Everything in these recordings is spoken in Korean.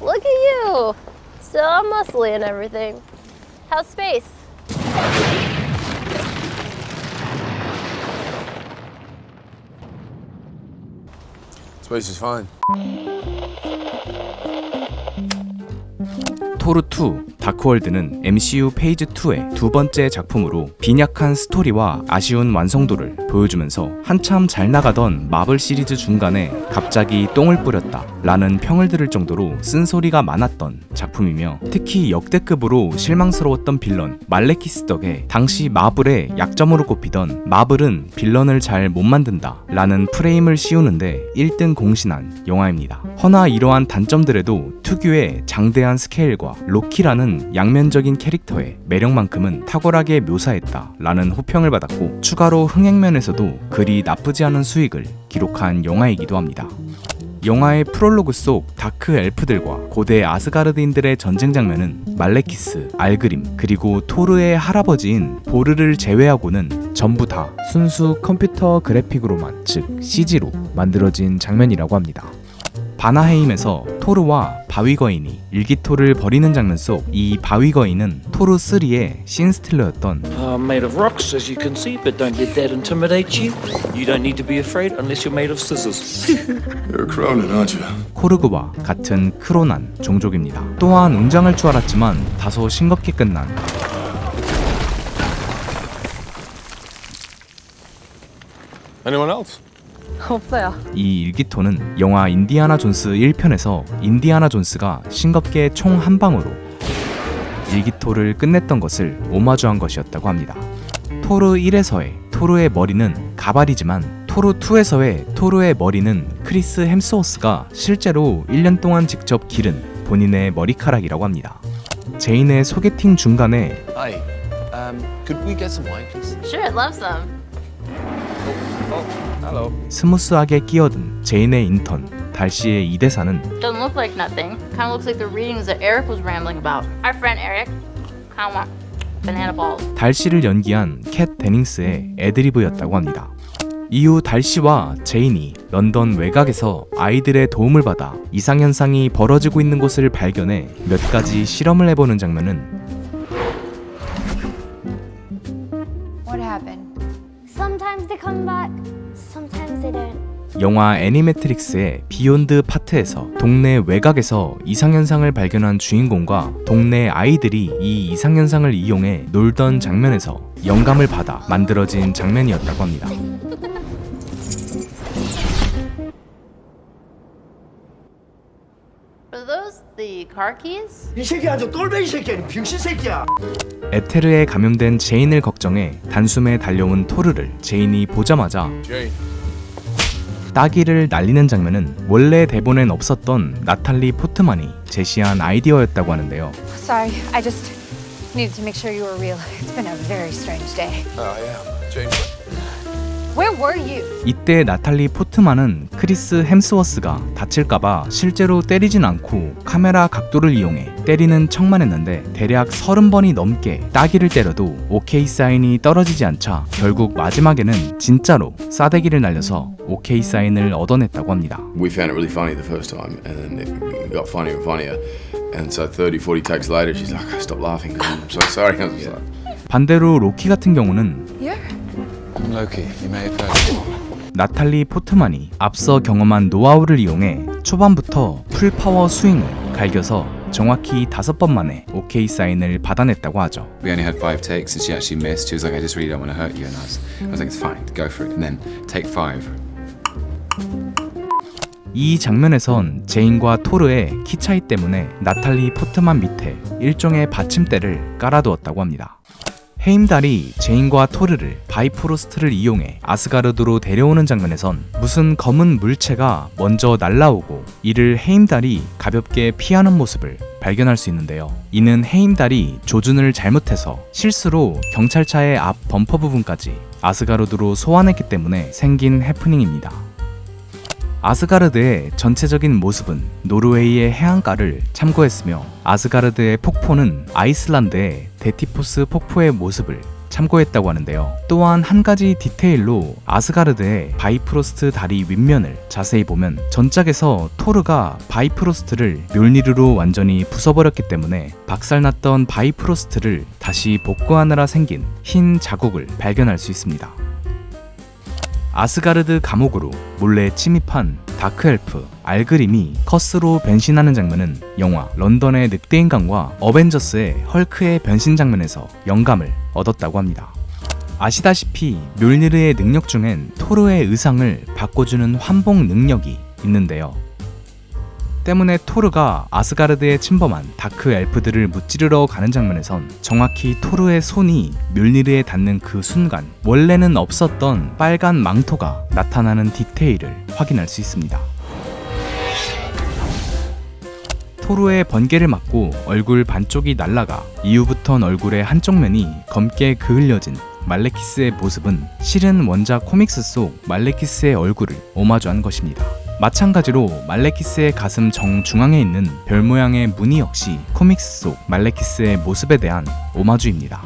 Look at you! Still all muscly and everything. How's space? Space is fine. 토르2 다크월드는 MCU 페이즈 2의 두 번째 작품으로 빈약한 스토리와 아쉬운 완성도를 보여주면서 한참 잘 나가던 마블 시리즈 중간에 갑자기 똥을 뿌렸다 라는 평을 들을 정도로 쓴소리가 많았던 작품이며, 특히 역대급으로 실망스러웠던 빌런 말레키스 덕에 당시 마블의 약점으로 꼽히던 마블은 빌런을 잘 못 만든다 라는 프레임을 씌우는데 1등 공신한 영화입니다. 허나 이러한 단점들에도 특유의 장대한 스케일과 로키라는 양면적인 캐릭터의 매력만큼은 탁월하게 묘사했다 라는 호평을 받았고, 추가로 흥행면에서도 그리 나쁘지 않은 수익을 기록한 영화이기도 합니다. 영화의 프롤로그 속 다크 엘프들과 고대 아스가르드인들의 전쟁 장면은 말레키스, 알그림, 그리고 토르의 할아버지인 보르를 제외하고는 전부 다 순수 컴퓨터 그래픽으로만, 즉 CG로 만들어진 장면이라고 합니다. 바나헤임에서 토르와 바위거인이 일기토를 벌이는 장면 속 이 바위거인은 토르3의 신스틸러였던 I'm made of rocks, as you can see, but don't let that intimidate you. You don't need to be afraid unless you're made of scissors. You're a Cronin, aren't you? 코르그와 같은 크로난 종족입니다. 또한 웅장할 줄 알았지만 다소 싱겁게 끝난 Anyone else? 없어요. 이 일기토는 영화 인디아나 존스 1편에서 인디아나 존스가 싱겁게 총 한 방으로 일기토를 끝냈던 것을 오마주한 것이었다고 합니다. 토르 1에서의 토르의 머리는 가발이지만 토르 2에서의 토르의 머리는 크리스 햄스워스가 실제로 1년 동안 직접 기른 본인의 머리카락이라고 합니다. 제인의 소개팅 중간에 Hi, could we get some wine, please? Sure, love some. Hello. 스무스하게 끼어든 제인의 인턴 달씨의 이 대사는 Doesn't look like nothing. Kind of looks like the readings that Eric was rambling about. Our friend Eric. Kind of want banana balls. 달씨를 연기한 캣 데닝스의 애드리브였다고 합니다. 이후 달씨와 제인이 런던 외곽에서 아이들의 도움을 받아 이상현상이 벌어지고 있는 곳을 발견해 몇 가지 실험을 해보는 장면은 What happened? Sometimes they come back, sometimes they don't. 영화 애니매트릭스의 비욘드 파트에서 동네 외곽에서 이상현상을 발견한 주인공과 동네 아이들이 이 이상현상을 이용해 놀던 장면에서 영감을 받아 만들어진 장면이었다고 합니다. Are those the car keys? 이 새끼 아주 똘배기 새끼야, 병신 새끼야. 에테르에 감염된 제인을 걱정해 단숨에 달려온 토르를 제인이 보자마자 Jane. 따기를 날리는 장면은 원래 대본엔 없었던 나탈리 포트만이 제시한 아이디어였다고 하는데요. Sorry, I just needed to make sure you were real. It's been a very strange day. Oh, yeah. Jane. Where were you? 이때 나탈리 포트만은 크리스 햄스워스가 다칠까봐 실제로 때리진 않고 카메라 각도를 이용해 때리는 척만 했는데 대략 30번이 넘게 따기를 때려도 오케이 사인이 떨어지지 않자 결국 마지막에는 진짜로 싸대기를 날려서 오케이 사인을 얻어냈다고 합니다. We found it really funny the first time, and then it got funnier and funnier. And so 30, 40 takes later, she's like, stop laughing. I'm so sorry. I was just like, 반대로 로키 같은 경우는 Here? I'm Loki. You may have heard. 나탈리 포트만이 앞서 경험한 노하우를 이용해 초반부터 풀파워 스윙을 갈겨서 정확히 5번 만에 오케이 사인을 받아냈다고 하죠. We only had 5 takes, and she actually missed. She was like, "I just really don't want to hurt you," and I was like, "It's fine, go for it." And then take 5. 이 장면에선 제인과 토르의 키 차이 때문에 나탈리 포트만 밑에 일종의 받침대를 깔아두었다고 합니다. 헤임달이 제인과 토르를 바이프로스트를 이용해 아스가르드로 데려오는 장면에선 무슨 검은 물체가 먼저 날아오고 이를 헤임달이 가볍게 피하는 모습을 발견할 수 있는데요. 이는 헤임달이 조준을 잘못해서 실수로 경찰차의 앞 범퍼 부분까지 아스가르드로 소환했기 때문에 생긴 해프닝입니다. 아스가르드의 전체적인 모습은 노르웨이의 해안가를 참고했으며 아스가르드의 폭포는 아이슬란드의 데티포스 폭포의 모습을 참고했다고 하는데요. 또한 한 가지 디테일로 아스가르드의 바이프로스트 다리 윗면을 자세히 보면 전작에서 토르가 바이프로스트를 묠니르로 완전히 부숴버렸기 때문에 박살났던 바이프로스트를 다시 복구하느라 생긴 흰 자국을 발견할 수 있습니다. 아스가르드 감옥으로 몰래 침입한 다크엘프 알그림이 커스로 변신하는 장면은 영화 런던의 늑대인간과 어벤져스의 헐크의 변신 장면에서 영감을 얻었다고 합니다. 아시다시피 묠니르의 능력 중엔 토르의 의상을 바꿔주는 환복 능력이 있는데요. 때문에 토르가 아스가르드에 침범한 다크 엘프들을 무찌르러 가는 장면에선 정확히 토르의 손이 묠니르에 닿는 그 순간 원래는 없었던 빨간 망토가 나타나는 디테일을 확인할 수 있습니다. 토르의 번개를 맞고 얼굴 반쪽이 날아가 이후부턴 얼굴의 한쪽 면이 검게 그을려진 말레키스의 모습은 실은 원작 코믹스 속 말레키스의 얼굴을 오마주한 것입니다. 마찬가지로 말레키스의 가슴 정중앙에 있는 별 모양의 무늬 역시 코믹스 속 말레키스의 모습에 대한 오마주입니다.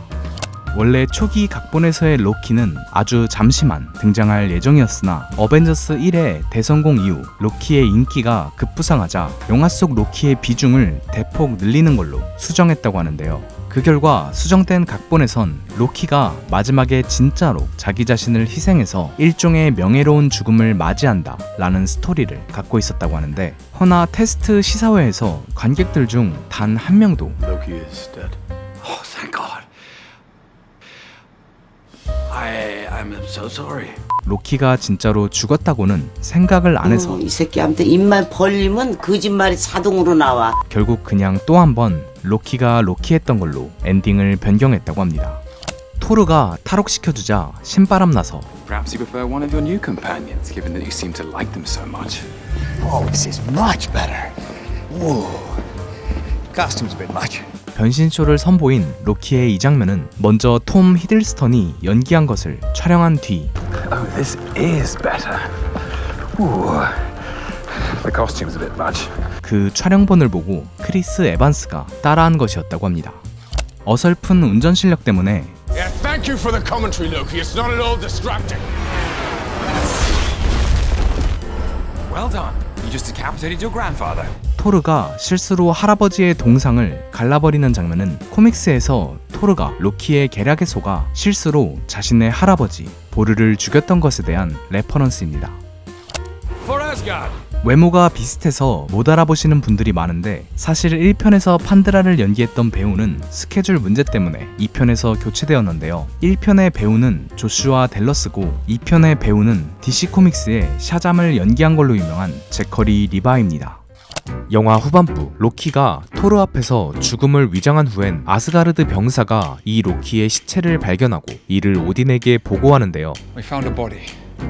원래 초기 각본에서의 로키는 아주 잠시만 등장할 예정이었으나 어벤져스 1의 대성공 이후 로키의 인기가 급부상하자 영화 속 로키의 비중을 대폭 늘리는 걸로 수정했다고 하는데요. 그 결과 수정된 각본에선 로키가 마지막에 진짜로 자기 자신을 희생해서 일종의 명예로운 죽음을 맞이한다 라는 스토리를 갖고 있었다고 하는데, 허나 테스트 시사회에서 관객들 중 단 한 명도 Loki is dead. Oh, thank God. I'm so sorry. 로키가 진짜로 죽었다고는 생각을 안 해서 이 새끼한테 입만 벌리면 거짓말이 자동으로 나와. 결국 그냥 또 한 번 로키가 로키했던 걸로 엔딩을 변경했다고 합니다. 토르가 탈옥시켜주자 신바람 나서 Perhaps you prefer one of your new companions, given that you seem to like them so much. Oh, this is much better. Whoa. Costume's a bit much. 변신쇼를 선보인 로키의 이 장면은 먼저 톰 히들스턴이 연기한 것을 촬영한 뒤 Oh, this is better. Ooh. The costume's a bit much. 그 촬영본을 보고 크리스 에반스가 따라한 것이었다고 합니다. 어설픈 운전 실력 때문에 Yeah, thank you for the commentary, Loki. It's not at all distracting. Well done. You just decapitated your grandfather. 토르가 실수로 할아버지의 동상을 갈라버리는 장면은 코믹스에서 토르가 로키의 계략에 속아 실수로 자신의 할아버지 보르를 죽였던 것에 대한 레퍼런스입니다. For Asgard. 외모가 비슷해서 못 알아보시는 분들이 많은데, 사실 1편에서 판드라를 연기했던 배우는 스케줄 문제 때문에 2편에서 교체되었는데요. 1편의 배우는 조슈아 델러스고 2편의 배우는 DC 코믹스의 샤잠을 연기한 걸로 유명한 제커리 리바입니다. 영화 후반부 로키가 토르 앞에서 죽음을 위장한 후엔 아스가르드 병사가 이 로키의 시체를 발견하고 이를 오딘에게 보고하는데요. We found a body.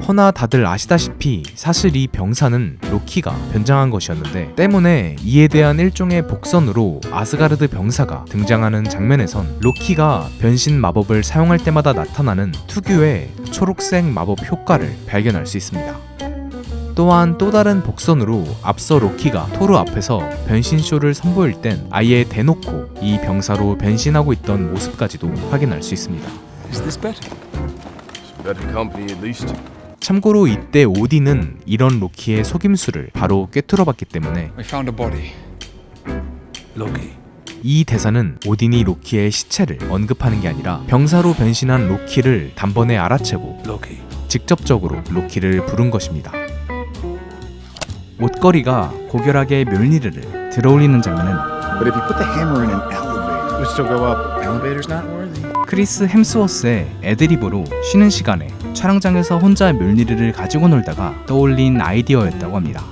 허나 다들 아시다시피 사실 이 병사는 로키가 변장한 것이었는데, 때문에 이에 대한 일종의 복선으로 아스가르드 병사가 등장하는 장면에선 로키가 변신 마법을 사용할 때마다 나타나는 특유의 초록색 마법 효과를 발견할 수 있습니다. 또한 또 다른 복선으로 앞서 로키가 토르 앞에서 변신쇼를 선보일 땐 아예 대놓고 이 병사로 변신하고 있던 모습까지도 확인할 수 있습니다. Is this better? It's better company at least. 참고로 이때 오딘은 이런 로키의 속임수를 바로 꿰뚫어봤기 때문에 We found a body. Loki. 이 대사는 오딘이 로키의 시체를 언급하는 게 아니라 병사로 변신한 로키를 단번에 알아채고 Loki. 직접적으로 로키를 부른 것입니다. 옷걸이가 고결하게 묠니르를 들어올리는 장면은 But if you put the hammer in an elevator, it would still go up. Elevator's not worthy. 크리스 햄스워스의 애드리브로 쉬는 시간에 촬영장에서 혼자 묠니르를 가지고 놀다가 떠올린 아이디어였다고 합니다.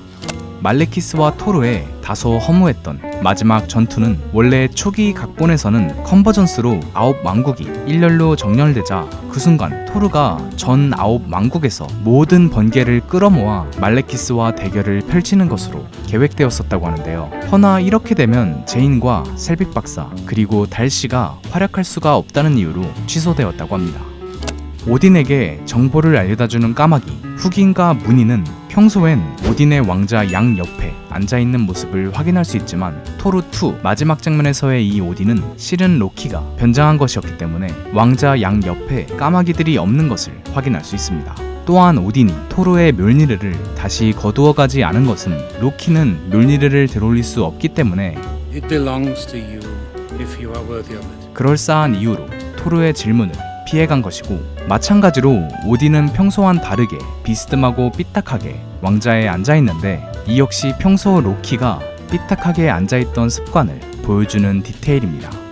말레키스와 토르의 다소 허무했던 마지막 전투는 원래 초기 각본에서는 컨버전스로 9왕국이 일렬로 정렬되자 그 순간 토르가 전 9왕국에서 모든 번개를 끌어모아 말레키스와 대결을 펼치는 것으로 계획되었었다고 하는데요. 허나 이렇게 되면 제인과 셀빅 박사 그리고 달씨가 활약할 수가 없다는 이유로 취소되었다고 합니다. 오딘에게 정보를 알려다주는 까마귀 후긴과 무늬는 평소엔 오딘의 왕자 양 옆에 앉아있는 모습을 확인할 수 있지만 토르2 마지막 장면에서의 이 오딘은 실은 로키가 변장한 것이었기 때문에 왕자 양 옆에 까마귀들이 없는 것을 확인할 수 있습니다. 또한 오딘이 토르의 멸니르를 다시 거두어가지 않은 것은 로키는 멸니르를 되돌릴 수 없기 때문에 It belongs to you if you are worthy of it. 그럴싸한 이유로 토르의 질문을 피해간 것이고, 마찬가지로 오딘은 평소와는 다르게 비스듬하고 삐딱하게 왕자에 앉아있는데 이 역시 평소 로키가 삐딱하게 앉아있던 습관을 보여주는 디테일입니다.